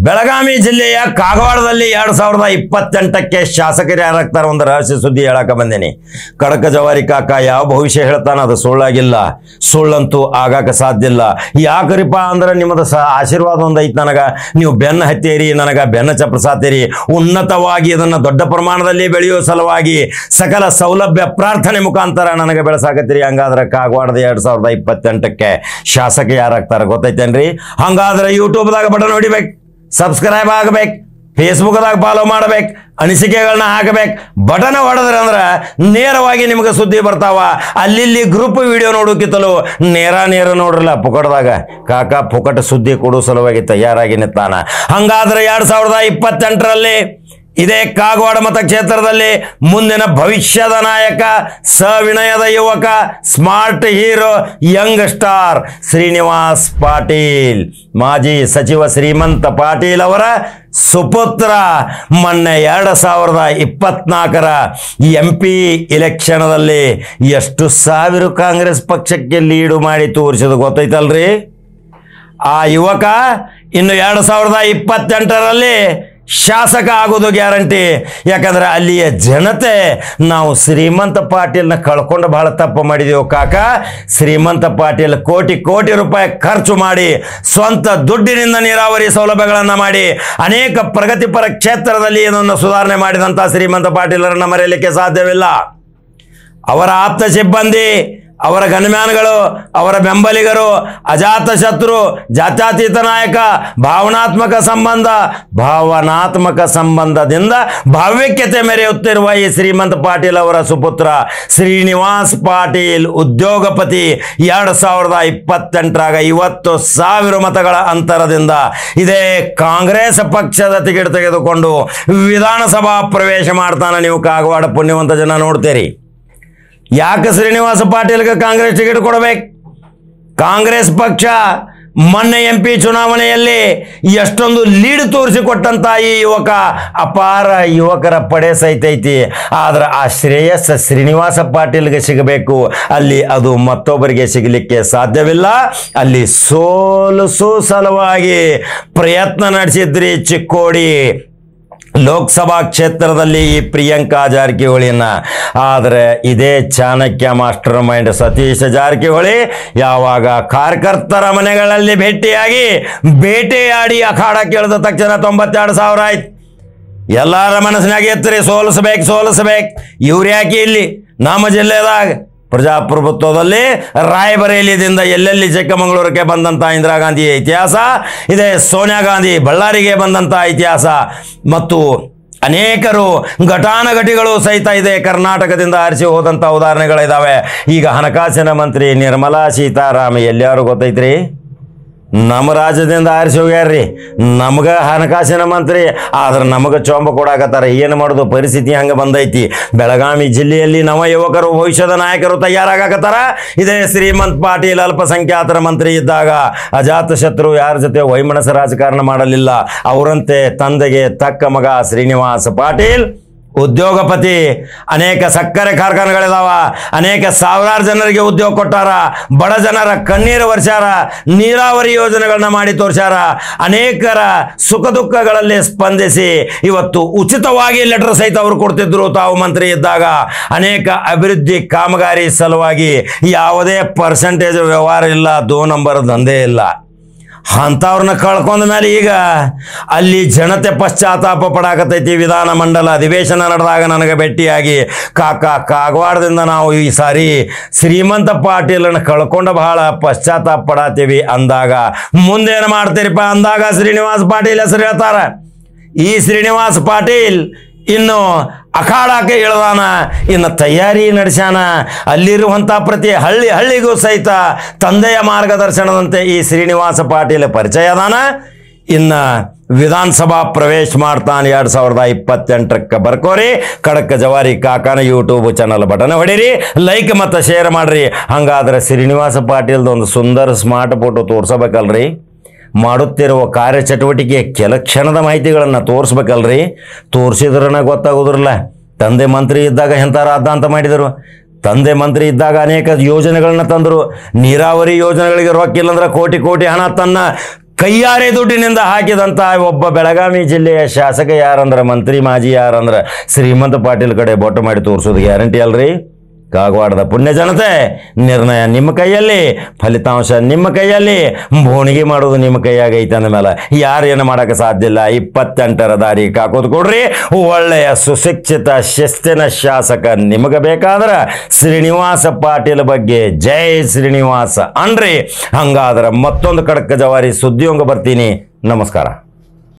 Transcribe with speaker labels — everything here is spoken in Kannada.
Speaker 1: ಬೆಳಗಾವಿ ಜಿಲ್ಲೆಯ ಕಾಗವಾಡದಲ್ಲಿ 2028ಕ್ಕೆ ಶಾಸಕರು ಯಾರಾಗ್ತಾರೆ ಒಂದು ರಹಸ್ಯ ಸುದ್ದಿ ಹೇಳಕ ಬಂದೇನಿ. ಕಡಕ ಜವಾರಿ ಕಾಕ ಯಾವ ಭವಿಷ್ಯ ಹೇಳ್ತಾನ ಅದು ಸುಳ್ಳಾಗಿಲ್ಲ, ಸುಳ್ಳಂತೂ ಆಗಾಕ ಸಾಧ್ಯ ಇಲ್ಲ. ಯಾಕರಿಪ ಅಂದ್ರೆ ನಿಮ್ಮದು ಆಶೀರ್ವಾದ ಒಂದು ಐತಿ ನನಗ, ನೀವು ಬೆನ್ನ ಹತ್ತೀರಿ, ನನಗ ಬೆನ್ನ ಚಪ್ರಸಾತೀರಿ. ಉನ್ನತವಾಗಿ ಇದನ್ನು ದೊಡ್ಡ ಪ್ರಮಾಣದಲ್ಲಿ ಬೆಳೆಯುವ ಸಲುವಾಗಿ ಸಕಲ ಸೌಲಭ್ಯ ಪ್ರಾರ್ಥನೆ ಮುಖಾಂತರ ನನಗೆ ಬೆಳೆಸಾಕತ್ತೀರಿ. ಹಂಗಾದ್ರೆ ಕಾಗವಾಡದ 2028ಕ್ಕೆ ಶಾಸಕ ಯಾರಾಗ್ತಾರೆ ಗೊತ್ತೈತೇನ್ರಿ? ಹಂಗಾದ್ರೆ ಯೂಟ್ಯೂಬ್ದಾಗ ಬಟನ್ ಹೊಡಿಬೇಕು, ಸಬ್ಸ್ಕ್ರೈಬ್ ಆಗಬೇಕು, ಫೇಸ್ಬುಕ್ದಾಗ ಫಾಲೋ ಮಾಡಬೇಕು, ಅನಿಸಿಕೆಗಳನ್ನ ಹಾಕಬೇಕು. ಬಟನ್ ಹೊಡೆದ್ರೆ ಅಂದ್ರೆ ನೇರವಾಗಿ ನಿಮ್ಗೆ ಸುದ್ದಿ ಬರ್ತಾವ. ಅಲ್ಲಿ ಗ್ರೂಪ್ ವಿಡಿಯೋ ನೋಡೋಕಿತ್ತಲು ನೇರ ನೋಡ್ರಲ್ಲ ಪುಕಟದಾಗ ಕಾಕ ಪುಕಟ ಸುದ್ದಿ ಕೊಡೋ ಸಲುವಾಗಿ ತಯಾರಾಗಿ ನಿಂತಾನ. ಹಂಗಾದ್ರೆ 2028ರಲ್ಲಿ ಇದೇ ಕಾಗವಾಡ ಮತಕ್ಷೇತ್ರದಲ್ಲಿ ಮುಂದಿನ ಭವಿಷ್ಯದ ನಾಯಕ, ಸವಿನಯದ ಯುವಕ, smart hero, Young star Srinivas Patil, ಮಾಜಿ ಸಚಿವ ಶ್ರೀಮಂತ ಪಾಟೀಲ್ ಅವರ ಸುಪುತ್ರ ಮೊನ್ನೆ 2024ರ MP ಇಲೆಕ್ಷನ್ದಲ್ಲಿ ಎಷ್ಟು ಸಾವಿರ ಕಾಂಗ್ರೆಸ್ ಪಕ್ಷಕ್ಕೆ ಲೀಡು ಮಾಡಿ ತೋರಿಸೋದು ಗೊತ್ತೈತಲ್ರಿ? ಆ ಯುವಕ ಇನ್ನು 2028ರಲ್ಲಿ ಶಾಸಕ ಆಗೋದು ಗ್ಯಾರಂಟಿ. ಯಾಕಂದ್ರೆ ಅಲ್ಲಿಯ ಜನತೆ ನಾವು ಶ್ರೀಮಂತ ಪಾಟೀಲ್ನ ಕಳ್ಕೊಂಡು ಬಹಳ ತಪ್ಪು ಮಾಡಿದೆವು ಕಾಕ. ಶ್ರೀಮಂತ ಪಾಟೀಲ್ ಕೋಟಿ ರೂಪಾಯಿ ಖರ್ಚು ಮಾಡಿ ಸ್ವಂತ ದುಡ್ಡಿನಿಂದ ನೀರಾವರಿ ಸೌಲಭ್ಯಗಳನ್ನು ಮಾಡಿ ಅನೇಕ ಪ್ರಗತಿಪರ ಕ್ಷೇತ್ರದಲ್ಲಿ ಇದನ್ನು ಸುಧಾರಣೆ ಮಾಡಿದಂಥ ಶ್ರೀಮಂತ ಪಾಟೀಲರನ್ನು ಮರೆಯಲಿಕ್ಕೆ ಸಾಧ್ಯವಿಲ್ಲ. ಅವರ ಆಪ್ತ ಸಿಬ್ಬಂದಿ, ಅವರ ಗಣ್ಯಮಾನ್ಗಳು, ಅವರ ಬೆಂಬಲಿಗರು, ಅಜಾತ ಶತ್ರು, ಜಾತ್ಯತೀತ ನಾಯಕ, ಭಾವನಾತ್ಮಕ ಸಂಬಂಧದಿಂದ ಭಾವ್ಯತೆ ಮೆರೆಯುತ್ತಿರುವ ಈ ಶ್ರೀಮಂತ ಪಾಟೀಲ್ ಅವರ ಸುಪುತ್ರ ಶ್ರೀನಿವಾಸ್ ಪಾಟೀಲ್ ಉದ್ಯೋಗಪತಿ 2028ರಾಗ 50,000 ಮತಗಳ ಅಂತರದಿಂದ ಇದೇ ಕಾಂಗ್ರೆಸ್ ಪಕ್ಷದ ಟಿಕೆಟ್ ತೆಗೆದುಕೊಂಡು ವಿಧಾನಸಭಾ ಪ್ರವೇಶ ಮಾಡ್ತಾನೆ. ನೀವು ಕಾಗವಾಡ ಪುಣ್ಯವಂತ ಜನ ನೋಡ್ತೀರಿ. ಯಾಕೆ ಶ್ರೀನಿವಾಸ ಪಾಟೀಲ್ಗೆ ಕಾಂಗ್ರೆಸ್ ಟಿಕೆಟ್ ಕೊಡಬೇಕು? ಕಾಂಗ್ರೆಸ್ ಪಕ್ಷ ಮೊನ್ನೆ MP ಚುನಾವಣೆಯಲ್ಲಿ ಎಷ್ಟೊಂದು ಲೀಡ್ ತೋರಿಸಿಕೊಟ್ಟಂತ ಈ ಯುವಕ ಅಪಾರ ಯುವಕರ ಪಡೆ ಸಹಿತೈತಿ. ಆದ್ರೆ ಆ ಶ್ರೇಯಸ್ಸು ಶ್ರೀನಿವಾಸ ಪಾಟೀಲ್ಗೆ ಸಿಗಬೇಕು, ಅಲ್ಲಿ ಅದು ಮತ್ತೊಬ್ಬರಿಗೆ ಸಿಗಲಿಕ್ಕೆ ಸಾಧ್ಯವಿಲ್ಲ. ಅಲ್ಲಿ ಸೋಲಿಸೋ ಸಲುವಾಗಿ ಪ್ರಯತ್ನ ನಡೆಸಿದ್ರಿ ಚಿಕ್ಕೋಡಿ ಲೋಕಸಭಾ ಕ್ಷೇತ್ರದಲ್ಲಿ ಈ ಪ್ರಿಯಾಂಕಾ ಜಾರಕಿಹೊಳಿಯನ್ನ. ಆದರೆ ಇದೇ ಚಾಣಕ್ಯ ಮಾಸ್ಟರ್ ಮೈಂಡ್ ಸತೀಶ್ ಜಾರಕಿಹೊಳಿ ಯಾವಾಗ ಕಾರ್ಯಕರ್ತರ ಮನೆಗಳಲ್ಲಿ ಬೇಟೆಯಾಡಿ ಅಖಾಡ ಕೇಳಿದ ತಕ್ಷಣ 92,000 ಆಯ್ತು. ಎಲ್ಲರ ಮನಸ್ಸಿನಾಗ ಎತ್ತರಿ ಸೋಲಿಸ್ಬೇಕು. ಇವ್ರು ಯಾಕೆ ಇಲ್ಲಿ ನಮ್ಮ ಜಿಲ್ಲೆದಾಗ ಪ್ರಜಾಪ್ರಭುತ್ವದಲ್ಲಿ ರಾಯಬರೇಲಿಯಿಂದ ಎಲ್ಲೆಲ್ಲಿ ಚಿಕ್ಕಮಗಳೂರಿಗೆ ಬಂದಂಥ ಇಂದಿರಾ ಗಾಂಧಿ ಇತಿಹಾಸ ಇದೆ, ಸೋನಿಯಾ ಗಾಂಧಿ ಬಳ್ಳಾರಿಗೆ ಬಂದಂಥ ಇತಿಹಾಸ ಮತ್ತು ಅನೇಕರು ಘಟಾನುಘಟಿಗಳು ಸಹಿತ ಇದೆ. ಕರ್ನಾಟಕದಿಂದ ಆರಿಸಿ ಹೋದಂಥ ಉದಾಹರಣೆಗಳಿದ್ದಾವೆ. ಈಗ ಹಣಕಾಸಿನ ಮಂತ್ರಿ ನಿರ್ಮಲಾ ಸೀತಾರಾಮನ್ ಎಲ್ಲಾರು ಗೊತ್ತೈತ್ರಿ? ನಮ್ಮ ರಾಜ್ಯದಿಂದ ಆರಿಸಿ ಹೋಗ್ಯಾರ್ರಿ. ನಮ್ಗೆ ಹಣಕಾಸಿನ ಮಂತ್ರಿ, ಆದ್ರೆ ನಮಗೆ ಚೊಂಬ ಕೊಡಾಕತ್ತಾರ. ಏನು ಮಾಡೋದು, ಪರಿಸ್ಥಿತಿ ಹಂಗೆ ಬಂದೈತಿ. ಬೆಳಗಾವಿ ಜಿಲ್ಲೆಯಲ್ಲಿ ನವ ಯುವಕರು, ಭವಿಷ್ಯದ ನಾಯಕರು ತಯಾರಾಗತ್ತಾರ. ಇದೇ ಶ್ರೀಮಂತ್ ಪಾಟೀಲ್ ಅಲ್ಪಸಂಖ್ಯಾತರ ಮಂತ್ರಿ ಇದ್ದಾಗ ಅಜಾತ ಶತ್ರು ಯಾರ ಜೊತೆ ವೈಮನಸ್ಸ ರಾಜಕಾರಣ ಮಾಡಲಿಲ್ಲ. ಅವರಂತೆ ತಂದೆಗೆ ತಕ್ಕ ಮಗ ಶ್ರೀನಿವಾಸ ಪಾಟೀಲ್ ಉದ್ಯೋಗಪತಿ. ಅನೇಕ ಸಕ್ಕರೆ ಕಾರ್ಖಾನೆಗಳಿದಾವ, ಅನೇಕ ಸಾವಿರಾರು ಜನರಿಗೆ ಉದ್ಯೋಗ ಕೊಟ್ಟಾರ, ಬಡ ಜನರ ಕಣ್ಣೀರು ಒರೆಸ್ಯಾರ, ನೀರಾವರಿ ಯೋಜನೆಗಳನ್ನ ಮಾಡಿ ತೋರಿಸ್ಯಾರ, ಅನೇಕರ ಸುಖ ದುಃಖಗಳಲ್ಲಿ ಸ್ಪಂದಿಸಿ ಇವತ್ತು ಉಚಿತವಾಗಿ ಲೆಟರ್ ಸಹಿತ ಅವರು ಕೊಡ್ತಿದ್ರು ತಾವು ಮಂತ್ರಿ ಇದ್ದಾಗ. ಅನೇಕ ಅಭಿವೃದ್ಧಿ ಕಾಮಗಾರಿ ಸಲುವಾಗಿ ಯಾವುದೇ ಪರ್ಸೆಂಟೇಜ್ ವ್ಯವಹಾರ ಇಲ್ಲ, 2 ನಂಬರ್ ದಂಧೆ ಇಲ್ಲ. ಅಂಥವ್ರನ್ನ ಕಳ್ಕೊಂಡ ಮೇಲೆ ಈಗ ಅಲ್ಲಿ ಜನತೆ ಪಶ್ಚಾತ್ತಾಪ ಪಡಾಕತೈತಿ. ವಿಧಾನಮಂಡಲ ಅಧಿವೇಶನ ನಡೆದಾಗ ನನಗೆ ಭೇಟಿಯಾಗಿ ಕಾಗವಾಡದಿಂದ ನಾವು ಈ ಸಾರಿ ಶ್ರೀಮಂತ ಪಾಟೀಲನ್ನು ಕಳ್ಕೊಂಡು ಬಹಳ ಪಶ್ಚಾತ್ತಾಪ ಪಡಾತೀವಿ ಅಂದಾಗ, ಮುಂದೇನು ಮಾಡ್ತೀರಿಪ್ಪ ಅಂದಾಗ ಶ್ರೀನಿವಾಸ್ ಪಾಟೀಲ್ ಹೆಸರು ಹೇಳ್ತಾರೆ. ಈ ಶ್ರೀನಿವಾಸ್ ಪಾಟೀಲ್ ಇನ್ನು ಅಖಾಡಕ್ಕೆ ಇಳಿದಾನ, ಇನ್ನು ತಯಾರಿ ನಡೆಸ್ಯಾನ. ಅಲ್ಲಿರುವಂಥ ಪ್ರತಿ ಹಳ್ಳಿಗೂ ಸಹಿತ ತಂದೆಯ ಮಾರ್ಗದರ್ಶನದಂತೆ ಈ ಶ್ರೀನಿವಾಸ ಪಾಟೀಲ್ ಪರಿಚಯ ಅದಾನ. ಇನ್ನು ವಿಧಾನಸಭಾ ಪ್ರವೇಶ ಮಾಡ್ತಾನೆ 2028ಕ್ಕೆ. ಬರ್ಕೋರಿ, ಖಡಕ್ ಜವಾರಿ ಕಾಕಾನ ಯೂಟ್ಯೂಬ್ ಚಾನಲ್ ಬಟನ್ ಹೊಡೀರಿ, ಲೈಕ್ ಮತ್ತು ಶೇರ್ ಮಾಡ್ರಿ. ಹಂಗಾದ್ರೆ ಶ್ರೀನಿವಾಸ ಪಾಟೀಲ್ದು ಒಂದು ಸುಂದರ ಸ್ಮಾರ್ಟ್ ಫೋಟೋ ತೋರಿಸಬೇಕಲ್ರಿ? ಮಾಡುತ್ತಿರುವ ಕಾರ್ಯಚಟುವಟಿಕೆ ಕೆಲ ಕ್ಷಣದ ಮಾಹಿತಿಗಳನ್ನು ತೋರಿಸ್ಬೇಕಲ್ರಿ? ತೋರಿಸಿದ್ರನ ಗೊತ್ತಾಗೋದ್ರಲ್ಲ. ತಂದೆ ಮಂತ್ರಿ ಇದ್ದಾಗ ಎಂಥ ರಾದ್ದಾಂತ ಮಾಡಿದರು. ತಂದೆ ಮಂತ್ರಿ ಇದ್ದಾಗ ಅನೇಕ ಯೋಜನೆಗಳನ್ನ ತಂದರು. ನೀರಾವರಿ ಯೋಜನೆಗಳಿಗೆ ರೊಕ್ಕ ಇಲ್ಲಂದ್ರೆ ಕೋಟಿ ಹಣ ತನ್ನ ಕೈಯಾರೆ ದುಡ್ಡಿನಿಂದ ಹಾಕಿದಂಥ ಒಬ್ಬ ಬೆಳಗಾವಿ ಜಿಲ್ಲೆಯ ಶಾಸಕ ಯಾರಂದ್ರೆ, ಮಂತ್ರಿ ಮಾಜಿ ಯಾರಂದ್ರೆ ಶ್ರೀಮಂತ ಪಾಟೀಲ್ ಕಡೆ ಬೊಟ್ಟು ಮಾಡಿ ತೋರಿಸೋದು ಗ್ಯಾರಂಟಿ ಅಲ್ರಿ. ಕಾಗವಾಡದ ಪುಣ್ಯ ಜನತೆ, ನಿರ್ಣಯ ನಿಮ್ಮ ಕೈಯಲ್ಲಿ, ಫಲಿತಾಂಶ ನಿಮ್ಮ ಕೈಯಲ್ಲಿ, ಬೋಣಿಗೆ ಮಾಡೋದು ನಿಮ್ಮ ಕೈಯಾಗೈತೆ ಅಂದಮೇಲೆ ಯಾರೇನು ಮಾಡೋಕ್ಕೆ ಸಾಧ್ಯ ಇಲ್ಲ. 28ರ ದಾರಿ ಕಾಕೋದು ಕೊಡ್ರಿ. ಒಳ್ಳೆಯ ಸುಶಿಕ್ಷಿತ ಶಿಸ್ತಿನ ಶಾಸಕ ನಿಮಗೆ ಬೇಕಾದ್ರೆ ಶ್ರೀನಿವಾಸ ಪಾಟೀಲ್ ಬಗ್ಗೆ ಜೈ ಶ್ರೀನಿವಾಸ ಅನ್ರಿ. ಹಂಗಾದ್ರೆ ಮತ್ತೊಂದು ಕಡಕ ಜವಾರಿ ಸುದ್ದಿಯೊಂಗ ಬರ್ತೀನಿ. ನಮಸ್ಕಾರ.